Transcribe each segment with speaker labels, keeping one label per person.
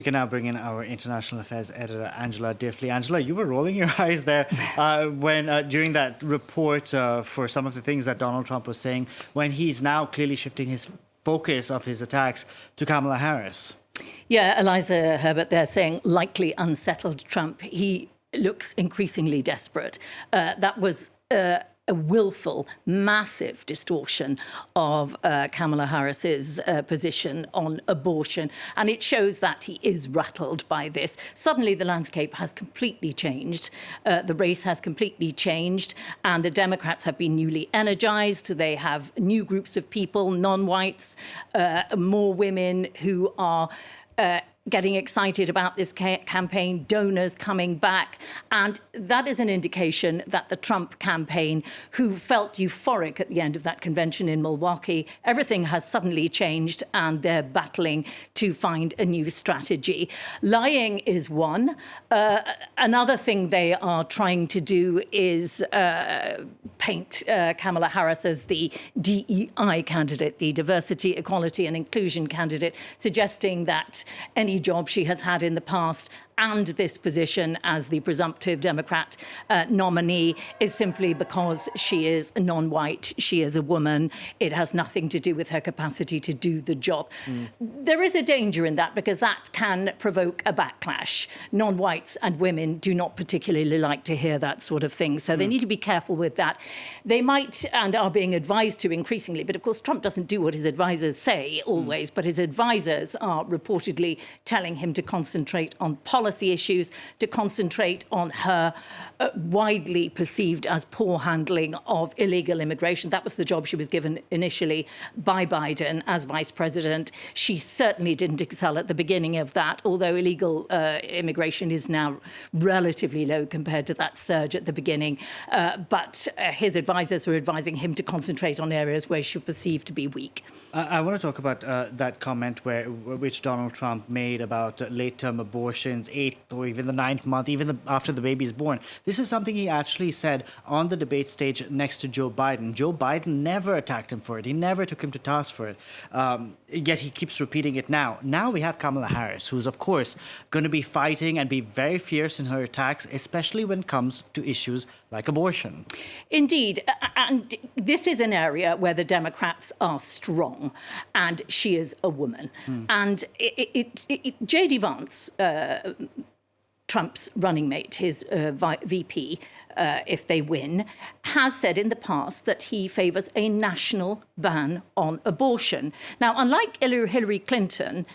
Speaker 1: We can now bring in our international affairs editor, Angela Diffley. Angela, you were rolling your eyes there when during that report for some of the things that Donald Trump was saying, when he's now clearly shifting his focus of his attacks to Kamala Harris.
Speaker 2: Yeah, Eliza Herbert, they're saying likely unsettled Trump. He looks increasingly desperate. That was a willful, massive distortion of Kamala Harris's position on abortion. And it shows that he is rattled by this. Suddenly, the landscape has completely changed. The race has completely changed. And the Democrats have been newly energized. They have new groups of people, non-whites, more women who are getting excited about this campaign, donors coming back. And that is an indication that the Trump campaign, who felt euphoric at the end of that convention in Milwaukee, everything has suddenly changed and they're battling to find a new strategy. Lying is one. Another thing they are trying to do is paint Kamala Harris as the DEI candidate, the diversity, equality and inclusion candidate, suggesting that any job she has had in the past and this position as the presumptive Democrat nominee is simply because she is non-white, she is a woman. It has nothing to do with her capacity to do the job. There is a danger in that because that can provoke a backlash. Non-whites and women do not particularly like to hear that sort of thing, so they need to be careful with that. They might, and are being advised to increasingly, but of course Trump doesn't do what his advisors say always, but his advisors are reportedly telling him to concentrate on policy issues, to concentrate on her widely perceived as poor handling of illegal immigration. That was the job she was given initially by Biden as vice president. She certainly didn't excel at the beginning of that, although illegal immigration is now relatively low compared to that surge at the beginning. But his advisors were advising him to concentrate on areas where she was perceived to be weak.
Speaker 1: I want to talk about that comment which Donald Trump made about late-term abortions, 8th or even the 9th month, even after the baby is born. This is something he actually said on the debate stage next to Joe Biden. Joe Biden never attacked him for it. He never took him to task for it. Yet he keeps repeating it now. Now we have Kamala Harris, who's, of course, going to be fighting and be very fierce in her attacks, especially when it comes to issues like abortion.
Speaker 2: Indeed. And this is an area where the Democrats are strong, and she is a woman. And J.D. Vance, Trump's running mate, his VP, if they win, has said in the past that he favours a national ban on abortion. Now, unlike Hillary Clinton,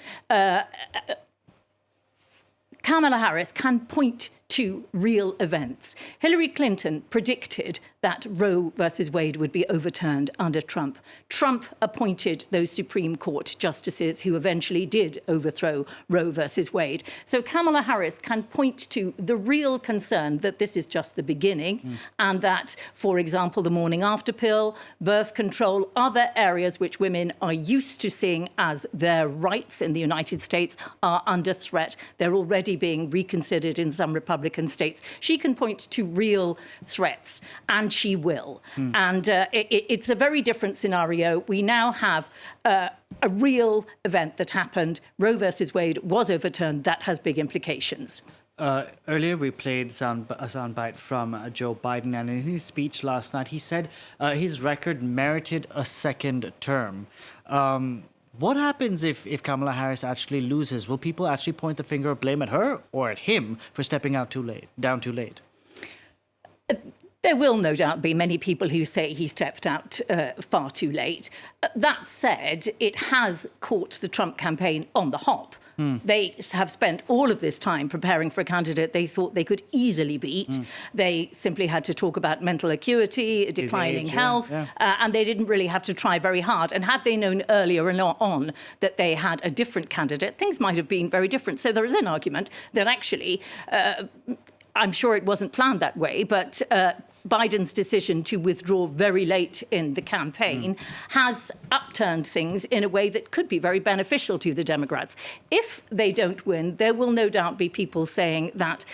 Speaker 2: Kamala Harris can point to real events. Hillary Clinton predicted that Roe versus Wade would be overturned under Trump. Trump appointed those Supreme Court justices who eventually did overthrow Roe versus Wade. So Kamala Harris can point to the real concern that this is just the beginning and that, for example, the morning after pill, birth control, other areas which women are used to seeing as their rights in the United States are under threat. They're already being reconsidered in some Republican states. She can point to real threats, and she will. And it's a very different scenario. We now have a real event that happened. Roe versus Wade was overturned. That has big implications.
Speaker 1: Earlier, we played a soundbite from Joe Biden, and in his speech last night, he said his record merited a second term. What happens if Kamala Harris actually loses? Will people actually point the finger of blame at her or at him for stepping down too late?
Speaker 2: There will no doubt be many people who say he stepped out far too late. That said, it has caught the Trump campaign on the hop. They have spent all of this time preparing for a candidate they thought they could easily beat. They simply had to talk about mental acuity, declining health, and they didn't really have to try very hard. And had they known earlier on that they had a different candidate, things might have been very different. So there is an argument that actually, I'm sure it wasn't planned that way, but Biden's decision to withdraw very late in the campaign has upturned things in a way that could be very beneficial to the Democrats. If they don't win, there will no doubt be people saying that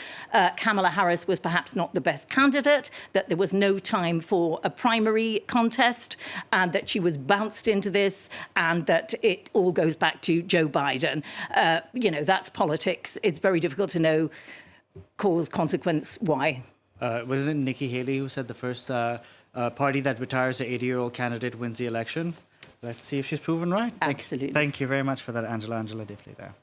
Speaker 2: Kamala Harris was perhaps not the best candidate, that there was no time for a primary contest, and that she was bounced into this, and that it all goes back to Joe Biden. That's politics. It's very difficult to know cause, consequence, why.
Speaker 1: Wasn't it Nikki Haley who said the first party that retires an 80-year-old candidate wins the election? Let's see if she's proven right.
Speaker 2: Absolutely.
Speaker 1: Thank you very much for that, Angela Diffley there.